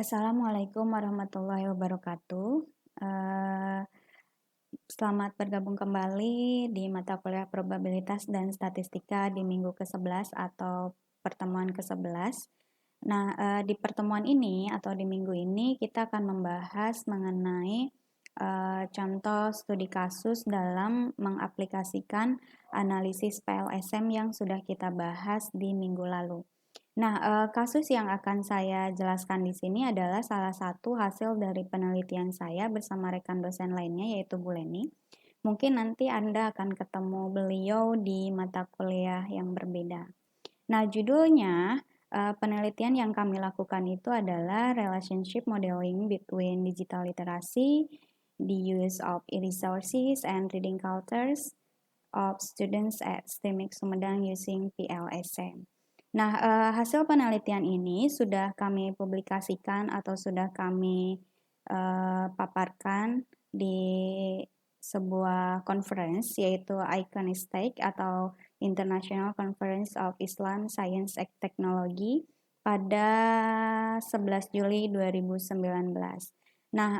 Assalamualaikum warahmatullahi wabarakatuh. Eh, Selamat bergabung kembali di mata kuliah probabilitas dan statistika di minggu ke-11 atau pertemuan ke-11. Nah, di pertemuan ini atau di minggu ini kita akan membahas mengenai contoh studi kasus dalam mengaplikasikan analisis PLSM yang sudah kita bahas di minggu lalu. Nah, kasus yang akan saya jelaskan di sini adalah salah satu hasil dari penelitian saya bersama rekan dosen lainnya, yaitu Bu Leni. Mungkin nanti Anda akan ketemu beliau di mata kuliah yang berbeda. Nah, judulnya penelitian yang kami lakukan itu adalah Relationship Modeling Between Digital Literacy, the Use of E-Resources, and Reading Cultures of Students at STEMIC Sumedang using PLSM. Nah, hasil penelitian ini sudah kami publikasikan atau sudah kami paparkan di sebuah conference yaitu ICONISTEC atau International Conference of Islam Science and Technology pada 11 Juli 2019. Nah,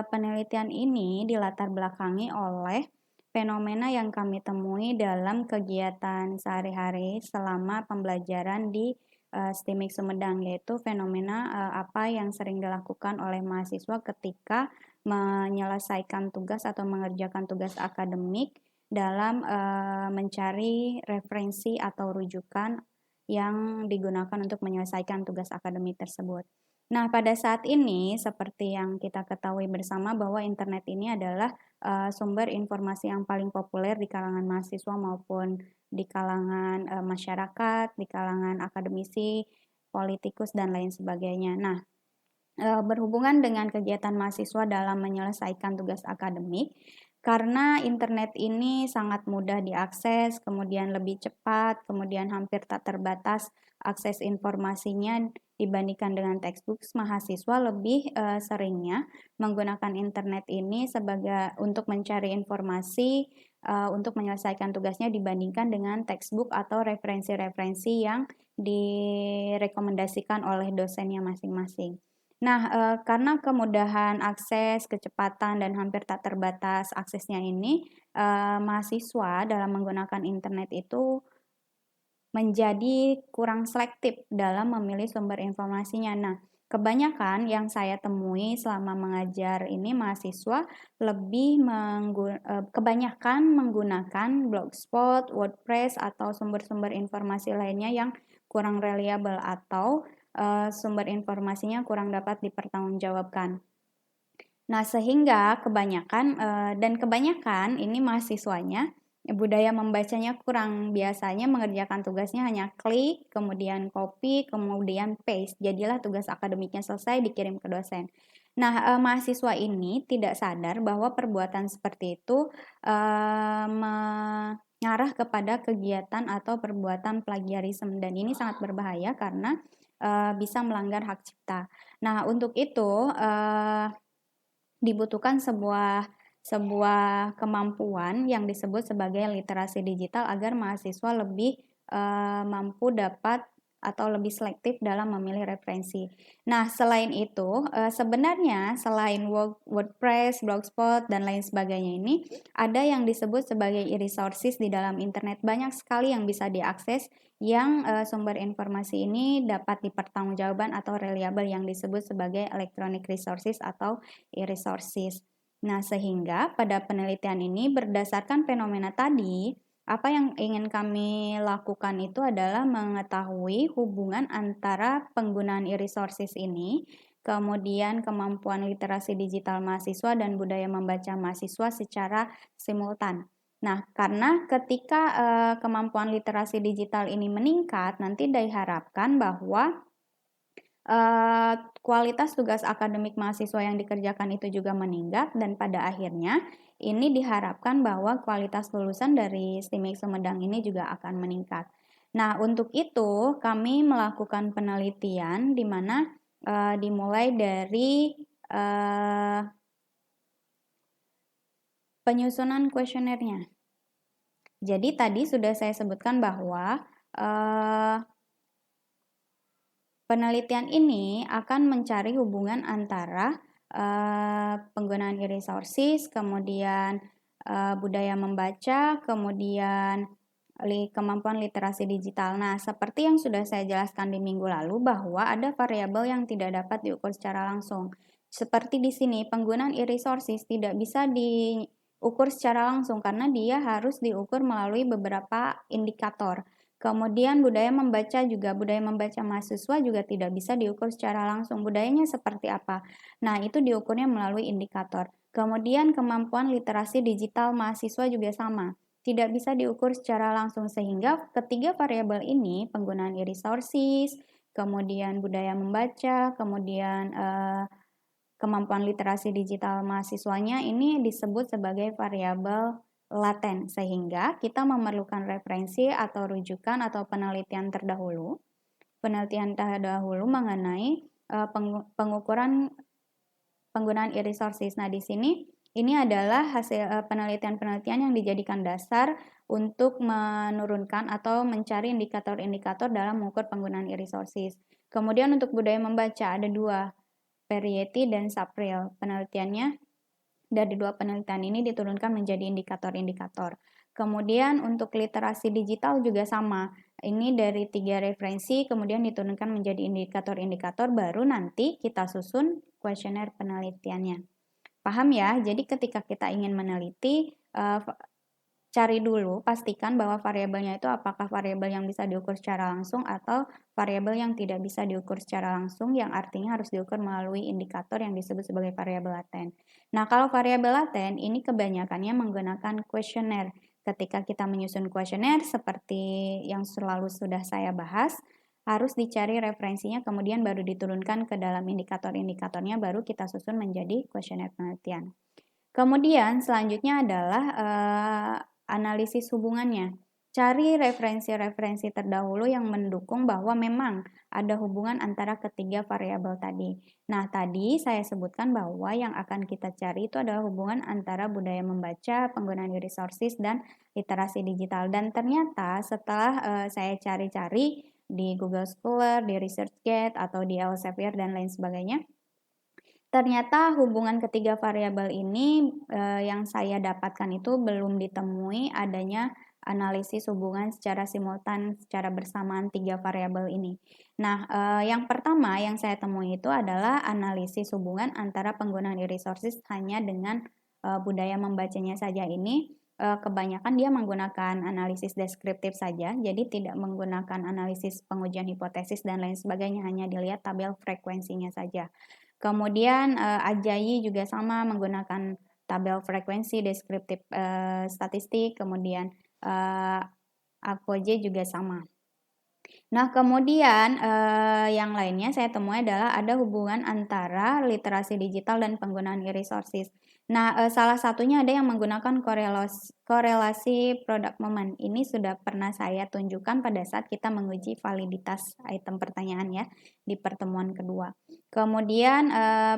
penelitian ini dilatar belakangi oleh fenomena yang kami temui dalam kegiatan sehari-hari selama pembelajaran di STIMIK Sumedang, yaitu fenomena apa yang sering dilakukan oleh mahasiswa ketika menyelesaikan tugas atau mengerjakan tugas akademik dalam mencari referensi atau rujukan yang digunakan untuk menyelesaikan tugas akademik tersebut. Nah, pada saat ini, seperti yang kita ketahui bersama bahwa internet ini adalah sumber informasi yang paling populer di kalangan mahasiswa maupun di kalangan masyarakat, di kalangan akademisi, politikus, dan lain sebagainya. Nah, berhubungan dengan kegiatan mahasiswa dalam menyelesaikan tugas akademik, karena internet ini sangat mudah diakses, kemudian lebih cepat, kemudian hampir tak terbatas akses informasinya dibandingkan dengan textbook, mahasiswa lebih seringnya menggunakan internet ini sebagai untuk mencari informasi untuk menyelesaikan tugasnya dibandingkan dengan textbook atau referensi-referensi yang direkomendasikan oleh dosennya masing-masing. Nah, karena kemudahan akses, kecepatan, dan hampir tak terbatas aksesnya ini, mahasiswa dalam menggunakan internet itu menjadi kurang selektif dalam memilih sumber informasinya. Nah, kebanyakan yang saya temui selama mengajar ini mahasiswa lebih kebanyakan menggunakan Blogspot, WordPress, atau sumber-sumber informasi lainnya yang kurang reliable atau sumber informasinya kurang dapat dipertanggungjawabkan. Nah, sehingga kebanyakan ini mahasiswanya budaya membacanya kurang, biasanya mengerjakan tugasnya hanya klik, kemudian copy, kemudian paste. Jadilah tugas akademiknya selesai dikirim ke dosen. Nah, mahasiswa ini tidak sadar bahwa perbuatan seperti itu mengarah kepada kegiatan atau perbuatan plagiarisme dan ini sangat berbahaya karena bisa melanggar hak cipta. Nah, untuk itu dibutuhkan sebuah kemampuan yang disebut sebagai literasi digital agar mahasiswa lebih mampu dapat atau lebih selektif dalam memilih referensi. Nah, selain itu, sebenarnya selain WordPress, Blogspot, dan lain sebagainya ini, ada yang disebut sebagai e-resources di dalam internet. Banyak sekali yang bisa diakses yang sumber informasi ini dapat dipertanggungjawabkan atau reliable yang disebut sebagai electronic resources atau e-resources. Nah, sehingga pada penelitian ini berdasarkan fenomena tadi, apa yang ingin kami lakukan itu adalah mengetahui hubungan antara penggunaan e-resources ini, kemudian kemampuan literasi digital mahasiswa dan budaya membaca mahasiswa secara simultan. Nah, karena ketika kemampuan literasi digital ini meningkat, nanti diharapkan bahwa kualitas tugas akademik mahasiswa yang dikerjakan itu juga meningkat dan pada akhirnya ini diharapkan bahwa kualitas lulusan dari STIMIK Sumedang ini juga akan meningkat. Nah, untuk itu kami melakukan penelitian di mana dimulai dari penyusunan kuesionernya. Jadi tadi sudah saya sebutkan bahwa Penelitian ini akan mencari hubungan antara penggunaan e-resources, kemudian budaya membaca, kemudian kemampuan literasi digital. Nah, seperti yang sudah saya jelaskan di minggu lalu bahwa ada variabel yang tidak dapat diukur secara langsung. Seperti di sini, penggunaan e-resources tidak bisa diukur secara langsung karena dia harus diukur melalui beberapa indikator. Kemudian budaya membaca mahasiswa juga tidak bisa diukur secara langsung. Budayanya seperti apa? Nah, itu diukurnya melalui indikator. Kemudian kemampuan literasi digital mahasiswa juga sama. Tidak bisa diukur secara langsung sehingga ketiga variabel ini, penggunaan e-resources, kemudian budaya membaca, kemudian kemampuan literasi digital mahasiswanya ini disebut sebagai variabel laten, sehingga kita memerlukan referensi atau rujukan atau penelitian terdahulu mengenai pengukuran penggunaan e-resources. Nah, di sini ini adalah hasil penelitian-penelitian yang dijadikan dasar untuk menurunkan atau mencari indikator-indikator dalam mengukur penggunaan e-resources. Kemudian untuk budaya membaca ada dua, Perrieti dan Sapril. Penelitiannya dari dua penelitian ini diturunkan menjadi indikator-indikator. Kemudian untuk literasi digital juga sama. Ini dari 3 referensi kemudian diturunkan menjadi indikator-indikator, baru nanti kita susun kuesioner penelitiannya. Paham ya? Jadi ketika kita ingin meneliti, cari dulu, pastikan bahwa variabelnya itu apakah variabel yang bisa diukur secara langsung atau variabel yang tidak bisa diukur secara langsung, yang artinya harus diukur melalui indikator yang disebut sebagai variabel laten. Nah, kalau variabel laten ini kebanyakannya menggunakan kuesioner. Ketika kita menyusun kuesioner seperti yang selalu sudah saya bahas, harus dicari referensinya kemudian baru diturunkan ke dalam indikator-indikatornya, baru kita susun menjadi kuesioner penelitian. Kemudian selanjutnya adalah analisis hubungannya. Cari referensi-referensi terdahulu yang mendukung bahwa memang ada hubungan antara ketiga variabel tadi. Nah, tadi saya sebutkan bahwa yang akan kita cari itu adalah hubungan antara budaya membaca, penggunaan e-resources, dan literasi digital. Dan ternyata setelah saya cari-cari di Google Scholar, di ResearchGate, atau di Elsevier, dan lain sebagainya, ternyata hubungan ketiga variabel ini yang saya dapatkan itu belum ditemui adanya analisis hubungan secara simultan, secara bersamaan tiga variabel ini. Nah, yang pertama yang saya temui itu adalah analisis hubungan antara penggunaan e-resources hanya dengan budaya membacanya saja ini. Kebanyakan dia menggunakan analisis deskriptif saja, jadi tidak menggunakan analisis pengujian hipotesis dan lain sebagainya, hanya dilihat tabel frekuensinya saja. Kemudian Ajayi juga sama menggunakan tabel frekuensi deskriptif statistik, kemudian Akoje juga sama. Nah, kemudian yang lainnya saya temui adalah ada hubungan antara literasi digital dan penggunaan e-resources. Nah, salah satunya ada yang menggunakan korelasi product moment. Ini sudah pernah saya tunjukkan pada saat kita menguji validitas item pertanyaan ya di pertemuan kedua. Kemudian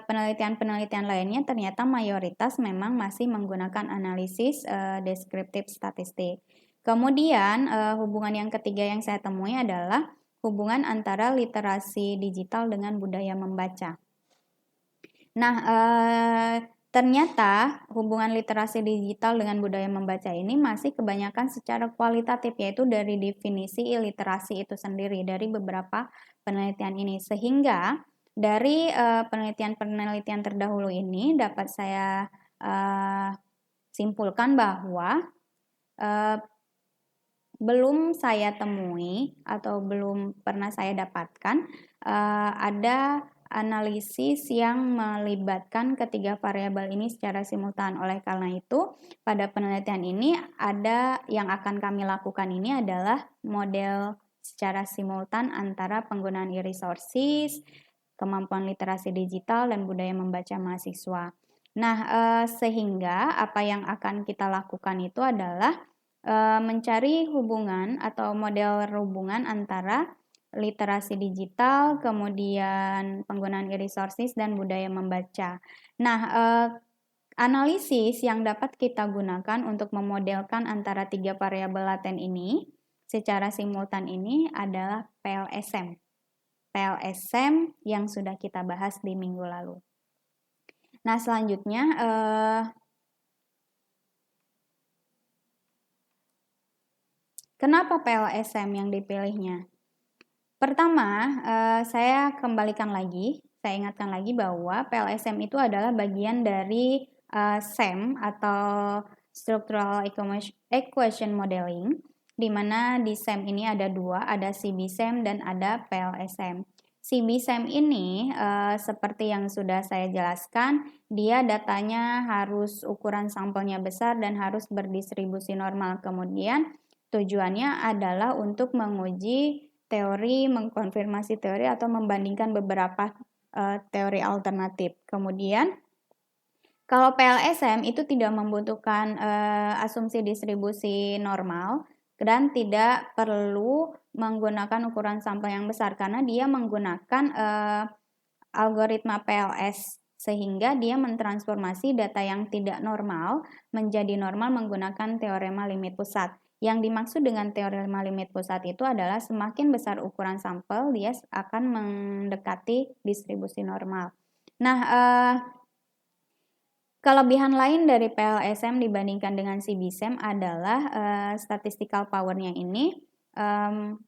penelitian-penelitian lainnya ternyata mayoritas memang masih menggunakan analisis deskriptif statistik. Kemudian hubungan yang ketiga yang saya temui adalah hubungan antara literasi digital dengan budaya membaca. Nah, ternyata hubungan literasi digital dengan budaya membaca ini masih kebanyakan secara kualitatif, yaitu dari definisi literasi itu sendiri dari beberapa penelitian ini. Sehingga dari penelitian-penelitian terdahulu ini dapat saya simpulkan bahwa belum saya temui atau belum pernah saya dapatkan ada analisis yang melibatkan ketiga variabel ini secara simultan. Oleh karena itu, pada penelitian ini ada yang akan kami lakukan ini adalah model secara simultan antara penggunaan e-resources, kemampuan literasi digital, dan budaya membaca mahasiswa. Nah, sehingga apa yang akan kita lakukan itu adalah mencari hubungan atau model hubungan antara literasi digital, kemudian penggunaan e-resources, dan budaya membaca. Nah, analisis yang dapat kita gunakan untuk memodelkan antara tiga variabel laten ini secara simultan ini adalah PLSM. PLSM yang sudah kita bahas di minggu lalu. Nah, selanjutnya kenapa PLSM yang dipilihnya? Pertama, saya ingatkan lagi bahwa PLSM itu adalah bagian dari SEM atau Structural Equation Modeling, di mana di SEM ini ada dua, ada CBSEM dan ada PLSM. CBSEM ini seperti yang sudah saya jelaskan, dia datanya harus ukuran sampelnya besar dan harus berdistribusi normal. Kemudian tujuannya adalah untuk menguji teori, mengkonfirmasi teori atau membandingkan beberapa teori alternatif. Kemudian kalau PLSM itu tidak membutuhkan asumsi distribusi normal dan tidak perlu menggunakan ukuran sampel yang besar karena dia menggunakan algoritma PLS sehingga dia mentransformasi data yang tidak normal menjadi normal menggunakan teorema limit pusat. Yang dimaksud dengan teorema limit pusat itu adalah semakin besar ukuran sampel, dia akan mendekati distribusi normal. Nah, kelebihan lain dari PLSM dibandingkan dengan CBSEM adalah statistical power-nya ini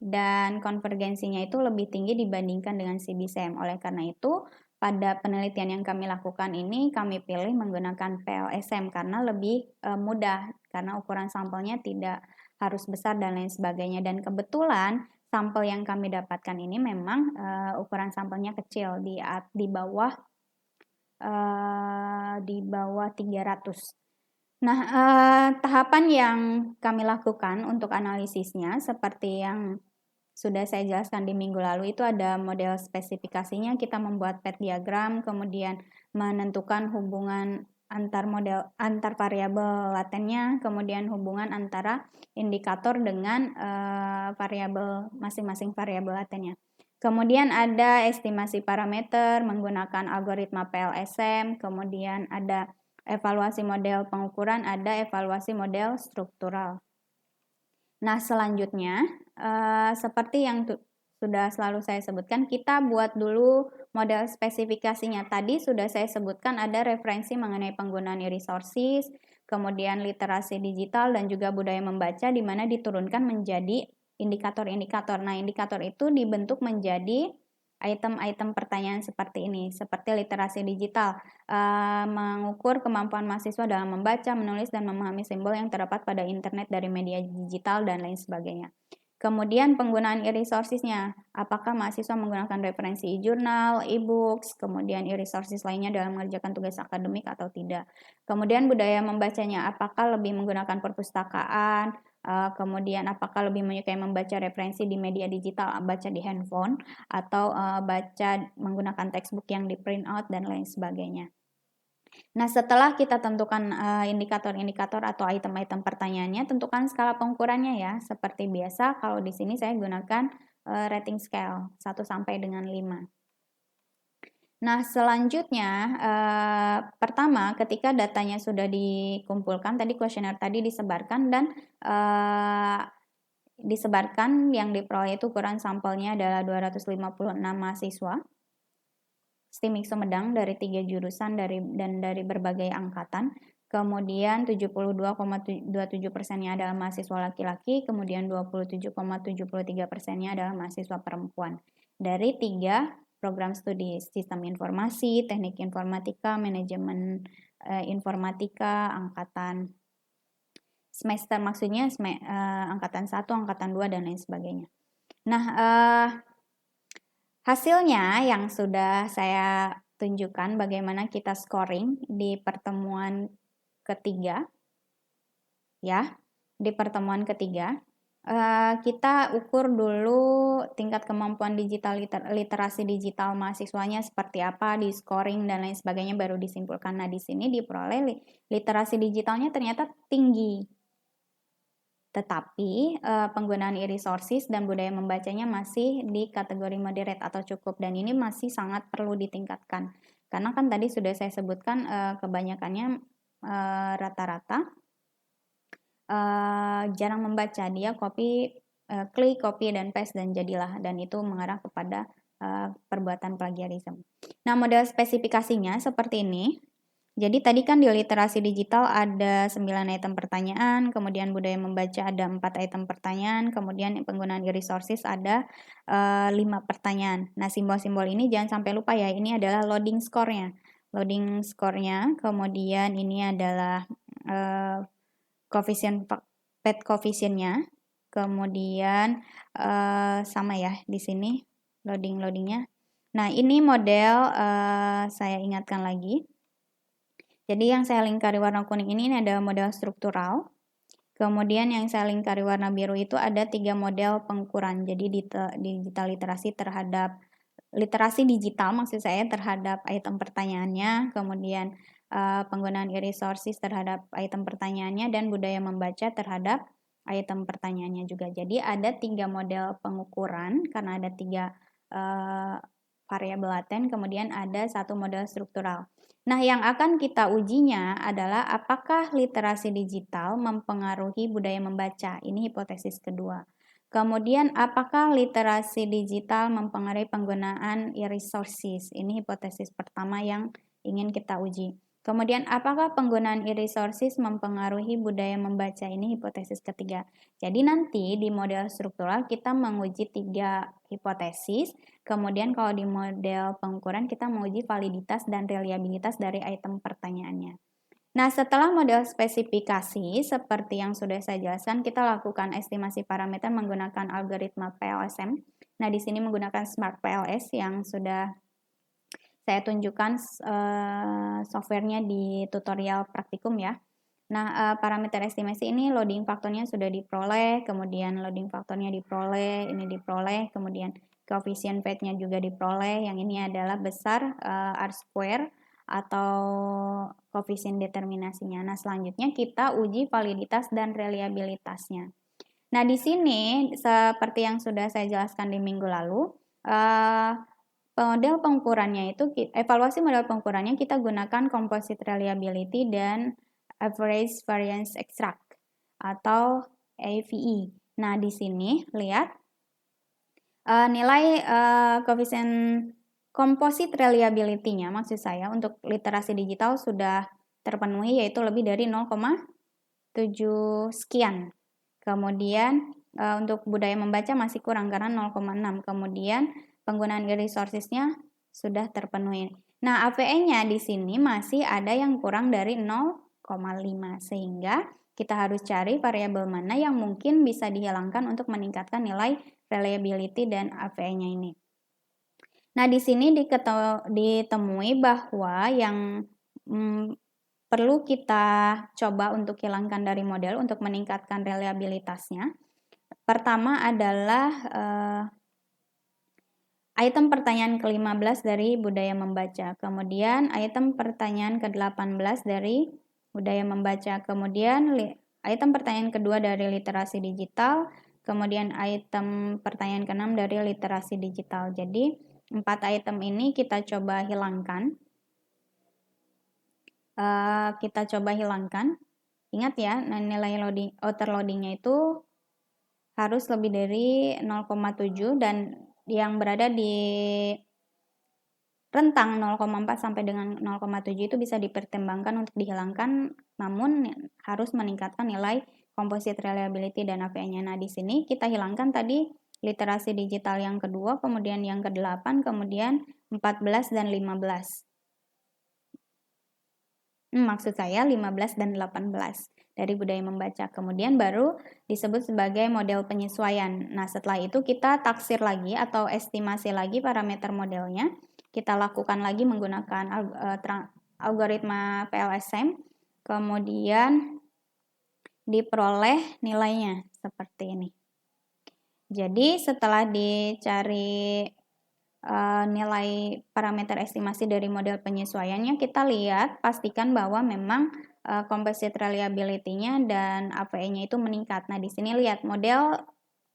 dan konvergensinya itu lebih tinggi dibandingkan dengan CBSEM. Oleh karena itu, pada penelitian yang kami lakukan ini, kami pilih menggunakan PLSM karena lebih mudah, karena ukuran sampelnya tidak harus besar dan lain sebagainya. Dan kebetulan sampel yang kami dapatkan ini memang ukuran sampelnya kecil, di bawah 300. Nah, tahapan yang kami lakukan untuk analisisnya seperti yang sudah saya jelaskan di minggu lalu itu ada model spesifikasinya, kita membuat pet diagram, kemudian menentukan hubungan antar variabel latennya, kemudian hubungan antara indikator dengan variabel masing-masing variabel latennya. Kemudian ada estimasi parameter menggunakan algoritma PLSM, kemudian ada evaluasi model pengukuran, ada evaluasi model struktural. Nah, selanjutnya seperti yang sudah selalu saya sebutkan, kita buat dulu model spesifikasinya. Tadi sudah saya sebutkan ada referensi mengenai penggunaan e-resources, kemudian literasi digital dan juga budaya membaca di mana diturunkan menjadi indikator-indikator. Nah, indikator itu dibentuk menjadi item-item pertanyaan seperti ini, seperti literasi digital, mengukur kemampuan mahasiswa dalam membaca, menulis, dan memahami simbol yang terdapat pada internet dari media digital dan lain sebagainya. Kemudian penggunaan e-resources-nya, apakah mahasiswa menggunakan referensi e-jurnal, e-books, kemudian e-resources lainnya dalam mengerjakan tugas akademik atau tidak. Kemudian budaya membacanya, apakah lebih menggunakan perpustakaan, kemudian apakah lebih menyukai membaca referensi di media digital, baca di handphone, atau baca menggunakan textbook yang di print out dan lain sebagainya. Nah, setelah kita tentukan indikator-indikator atau item-item pertanyaannya, tentukan skala pengukurannya ya. Seperti biasa, kalau di sini saya gunakan rating scale 1 sampai dengan 5. Nah, selanjutnya pertama ketika datanya sudah dikumpulkan, tadi kuesioner tadi disebarkan dan disebarkan yang diperoleh itu ukuran sampelnya adalah 256 mahasiswa. STIMIK Sumedang dari 3 jurusan dan dari berbagai angkatan. Kemudian 72,27%-nya adalah mahasiswa laki-laki, kemudian 27,73%-nya adalah mahasiswa perempuan. Dari 3 program studi sistem informasi, teknik informatika, manajemen informatika, angkatan semester maksudnya angkatan 1, angkatan 2, dan lain sebagainya. Nah, hasilnya yang sudah saya tunjukkan bagaimana kita scoring di pertemuan ketiga. Ya, di pertemuan ketiga. Kita ukur dulu tingkat kemampuan digital literasi digital mahasiswanya seperti apa, di scoring dan lain sebagainya baru disimpulkan. Nah, di sini diperoleh literasi digitalnya ternyata tinggi. Tetapi penggunaan e-resources dan budaya membacanya masih di kategori moderate atau cukup, dan ini masih sangat perlu ditingkatkan. Karena kan tadi sudah saya sebutkan kebanyakannya rata-rata jarang membaca, dia klik, copy dan paste dan jadilah, dan itu mengarah kepada perbuatan plagiarisme. Nah, model spesifikasinya seperti ini. Jadi tadi kan di literasi digital ada 9 item pertanyaan, kemudian budaya membaca ada 4 item pertanyaan, kemudian penggunaan e-resources ada 5 pertanyaan. Nah, simbol-simbol ini jangan sampai lupa ya, ini adalah loading score-nya. Loading score-nya, kemudian ini adalah koefisien PET koefisiennya, kemudian sama ya di sini loadingnya. Nah, ini model saya ingatkan lagi. Jadi yang saya lingkari warna kuning ini adalah model struktural. Kemudian yang saya lingkari warna biru itu ada 3 model pengukuran. Jadi digital literasi terhadap literasi digital maksud saya terhadap item pertanyaannya, kemudian penggunaan e-resources terhadap item pertanyaannya, dan budaya membaca terhadap item pertanyaannya juga. Jadi ada 3 model pengukuran karena ada 3 variabel laten, kemudian ada 1 model struktural. Nah, yang akan kita ujinya adalah apakah literasi digital mempengaruhi budaya membaca. Ini hipotesis kedua. Kemudian, apakah literasi digital mempengaruhi penggunaan e-resources? Ini hipotesis pertama yang ingin kita uji. Kemudian, apakah penggunaan e-resources mempengaruhi budaya membaca? Ini hipotesis ketiga. Jadi nanti di model struktural kita menguji 3 hipotesis. Kemudian kalau di model pengukuran kita menguji validitas dan reliabilitas dari item pertanyaannya. Nah, setelah model spesifikasi seperti yang sudah saya jelaskan, kita lakukan estimasi parameter menggunakan algoritma PLSM. Nah, di sini menggunakan Smart PLS yang sudah saya tunjukkan softwarenya di tutorial praktikum ya. Nah, parameter estimasi ini loading faktornya sudah diperoleh, kemudian loading faktornya diperoleh, ini diperoleh, kemudian koefisien PET-nya juga diperoleh. Yang ini adalah besar R-square atau koefisien determinasinya. Nah, selanjutnya kita uji validitas dan reliabilitasnya. Nah, di sini seperti yang sudah saya jelaskan di minggu lalu, model pengukurannya itu, evaluasi model pengukurannya kita gunakan composite reliability dan average variance extract atau AVE. Nah, di sini lihat nilai koefisien composite reliability-nya maksud saya untuk literasi digital sudah terpenuhi, yaitu lebih dari 0,7 sekian. Kemudian untuk budaya membaca masih kurang karena 0,6. Kemudian penggunaan e-resources-nya sudah terpenuhi. Nah, AVE-nya di sini masih ada yang kurang dari 0,5 sehingga kita harus cari variabel mana yang mungkin bisa dihilangkan untuk meningkatkan nilai reliability dan AVE-nya ini. Nah, di sini ditemui bahwa yang perlu kita coba untuk hilangkan dari model untuk meningkatkan reliabilitasnya. Pertama adalah item pertanyaan ke-15 dari budaya membaca. Kemudian item pertanyaan ke-18 dari budaya membaca. Kemudian item pertanyaan kedua dari literasi digital. Kemudian item pertanyaan ke-6 dari literasi digital. Jadi 4 item ini kita coba hilangkan. Ingat ya, nilai outer loadingnya itu harus lebih dari 0,7 dan yang berada di rentang 0,4 sampai dengan 0,7 itu bisa dipertimbangkan untuk dihilangkan, namun harus meningkatkan nilai composite reliability dan AVE-nya. Nah, di sini kita hilangkan tadi literasi digital yang kedua, kemudian yang ke-8, kemudian 14 dan 15. Maksud saya 15 dan 18 dari budaya membaca. Kemudian baru disebut sebagai model penyesuaian. Nah, setelah itu kita taksir lagi atau estimasi lagi parameter modelnya. Kita lakukan lagi menggunakan algoritma PLSM. Kemudian diperoleh nilainya seperti ini. Jadi setelah dicari nilai parameter estimasi dari model penyesuaiannya, kita lihat pastikan bahwa memang composite reliability-nya dan AVE-nya itu meningkat. Nah, di sini lihat model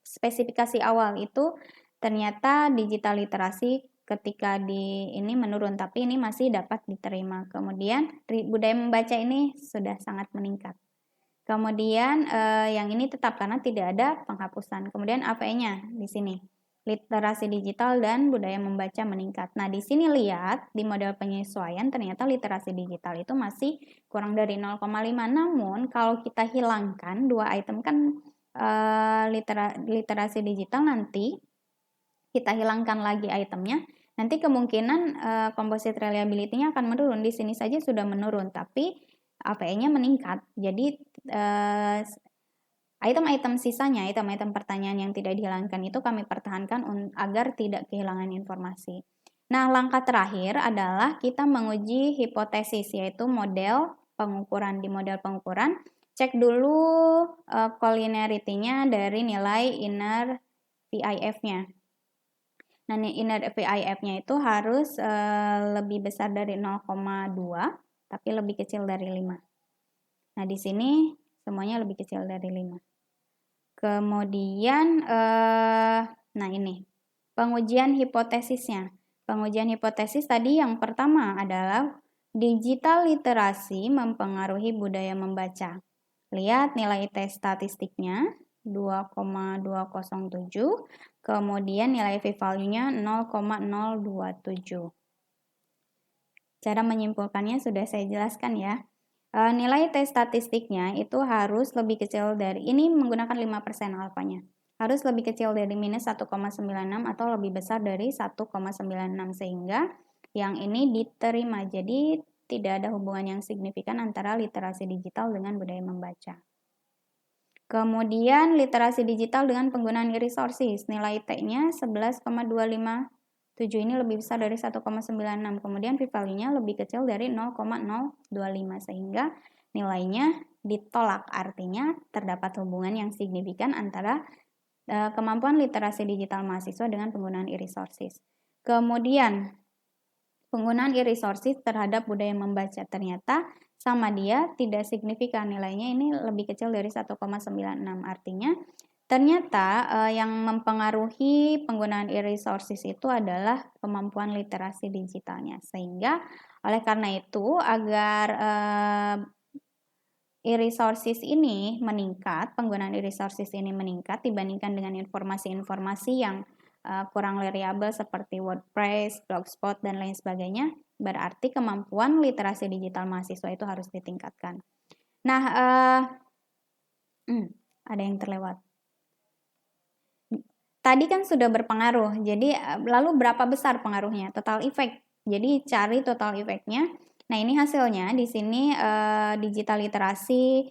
spesifikasi awal itu ternyata digital literasi ketika di ini menurun, tapi ini masih dapat diterima. Kemudian budaya membaca ini sudah sangat meningkat. Kemudian yang ini tetap karena tidak ada penghapusan. Kemudian AVE-nya di sini literasi digital dan budaya membaca meningkat. Nah, di sini lihat di model penyesuaian ternyata literasi digital itu masih kurang dari 0,5. Namun kalau kita hilangkan dua item kan literasi digital, nanti kita hilangkan lagi itemnya, nanti kemungkinan composite reliability-nya akan menurun. Di sini saja sudah menurun, tapi APE-nya meningkat. Jadi item-item sisanya, item-item pertanyaan yang tidak dihilangkan itu kami pertahankan agar tidak kehilangan informasi. Nah, langkah terakhir adalah kita menguji hipotesis, yaitu model pengukuran. Di model pengukuran, cek dulu collinearity-nya dari nilai inner VIF-nya. Nah, inner VIF-nya itu harus lebih besar dari 0,2, tapi lebih kecil dari 5. Nah, di sini semuanya lebih kecil dari 5. Kemudian, nah ini, pengujian hipotesisnya. Pengujian hipotesis tadi yang pertama adalah digital literasi mempengaruhi budaya membaca. Lihat nilai tes statistiknya 2,207, kemudian nilai p-value-nya 0,027. Cara menyimpulkannya sudah saya jelaskan ya. Nilai tes statistiknya itu harus lebih kecil dari, ini menggunakan 5% alfanya, harus lebih kecil dari minus 1,96 atau lebih besar dari 1,96, sehingga yang ini diterima. Jadi tidak ada hubungan yang signifikan antara literasi digital dengan budaya membaca. Kemudian literasi digital dengan penggunaan e-resources, nilai T-nya 11,257, ini lebih besar dari 1,96. Kemudian p-value-nya lebih kecil dari 0,025, sehingga nilainya ditolak. Artinya terdapat hubungan yang signifikan antara kemampuan literasi digital mahasiswa dengan penggunaan e-resources. Kemudian penggunaan e-resources terhadap budaya membaca, ternyata sama dia tidak signifikan, nilainya ini lebih kecil dari 1,96. Artinya ternyata yang mempengaruhi penggunaan e-resources itu adalah kemampuan literasi digitalnya. Sehingga oleh karena itu agar e-resources ini meningkat, penggunaan e-resources ini meningkat dibandingkan dengan informasi-informasi yang kurang reliable seperti WordPress, Blogspot, dan lain sebagainya, berarti kemampuan literasi digital mahasiswa itu harus ditingkatkan. Nah, ada yang terlewat. Tadi kan sudah berpengaruh, jadi lalu berapa besar pengaruhnya? Total effect. Jadi cari total effect-nya. Nah, ini hasilnya. Di sini digital literasi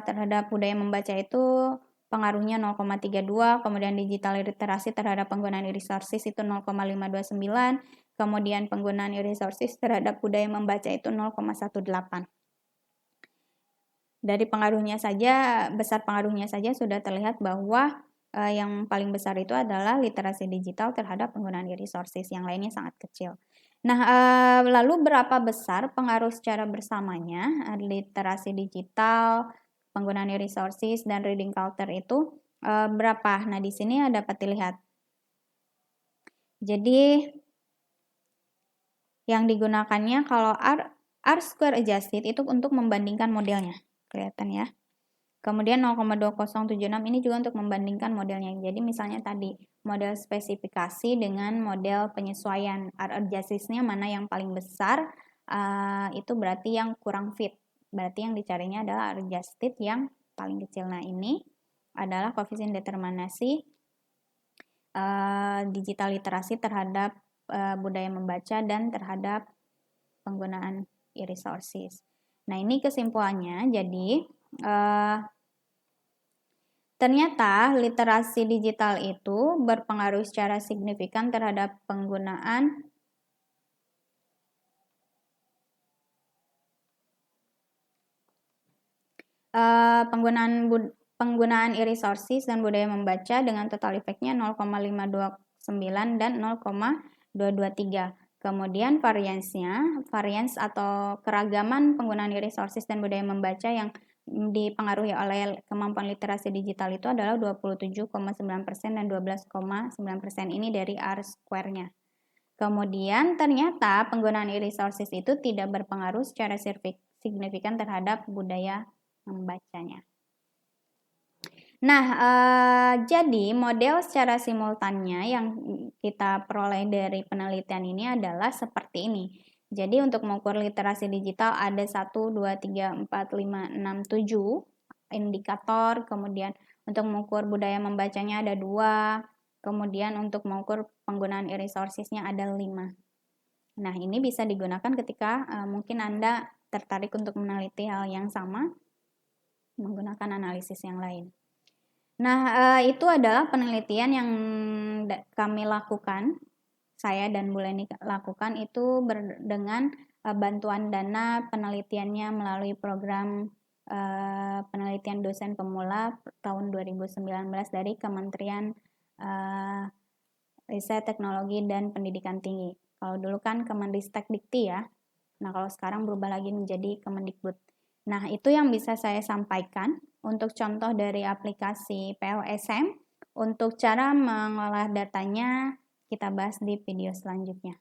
terhadap budaya membaca itu pengaruhnya 0,32, kemudian digital literasi terhadap penggunaan e-resources itu 0,529, kemudian penggunaan e-resources terhadap budaya membaca itu 0,18. Dari pengaruhnya saja, besar pengaruhnya saja sudah terlihat bahwa yang paling besar itu adalah literasi digital terhadap penggunaan e-resources, yang lainnya sangat kecil. Nah, lalu berapa besar pengaruh secara bersamanya literasi digital, penggunaan e-resources, dan reading culture itu berapa? Nah, di sini dapat dilihat. Jadi, yang digunakannya kalau R-square adjusted itu untuk membandingkan modelnya. Kelihatan ya. Kemudian 0,2076 ini juga untuk membandingkan modelnya. Jadi misalnya tadi model spesifikasi dengan model penyesuaian, R-adjusted-nya mana yang paling besar, itu berarti yang kurang fit. Berarti yang dicarinya adalah R-adjusted yang paling kecil. Nah, ini adalah koefisien determinasi digital literasi terhadap budaya membaca dan terhadap penggunaan e-resources. Nah, ini kesimpulannya. Jadi ternyata literasi digital itu berpengaruh secara signifikan terhadap penggunaan e-resources dan budaya membaca dengan total effect-nya 0,529 dan 0,223. Kemudian variance atau keragaman penggunaan e-resources dan budaya membaca yang dipengaruhi oleh kemampuan literasi digital itu adalah 27,9% dan 12,9%, ini dari R-square-nya. Kemudian ternyata penggunaan e-resources itu tidak berpengaruh secara signifikan terhadap budaya membacanya. Nah, jadi model secara simultannya yang kita peroleh dari penelitian ini adalah seperti ini. Jadi untuk mengukur literasi digital ada 1, 2, 3, 4, 5, 6, 7 indikator, kemudian untuk mengukur budaya membacanya ada 2, kemudian untuk mengukur penggunaan e-resources-nya ada 5. Nah, ini bisa digunakan ketika mungkin Anda tertarik untuk meneliti hal yang sama menggunakan analisis yang lain. Nah, itu adalah penelitian yang kami lakukan, saya dan Bu Leni lakukan itu dengan bantuan dana penelitiannya melalui program penelitian dosen pemula tahun 2019 dari Kementerian Riset, Teknologi, dan Pendidikan Tinggi. Kalau dulu kan Kemendikbud Dikti ya, nah kalau sekarang berubah lagi menjadi Kemendikbud. Nah, itu yang bisa saya sampaikan untuk contoh dari aplikasi PLSM. Untuk cara mengolah datanya, kita bahas di video selanjutnya.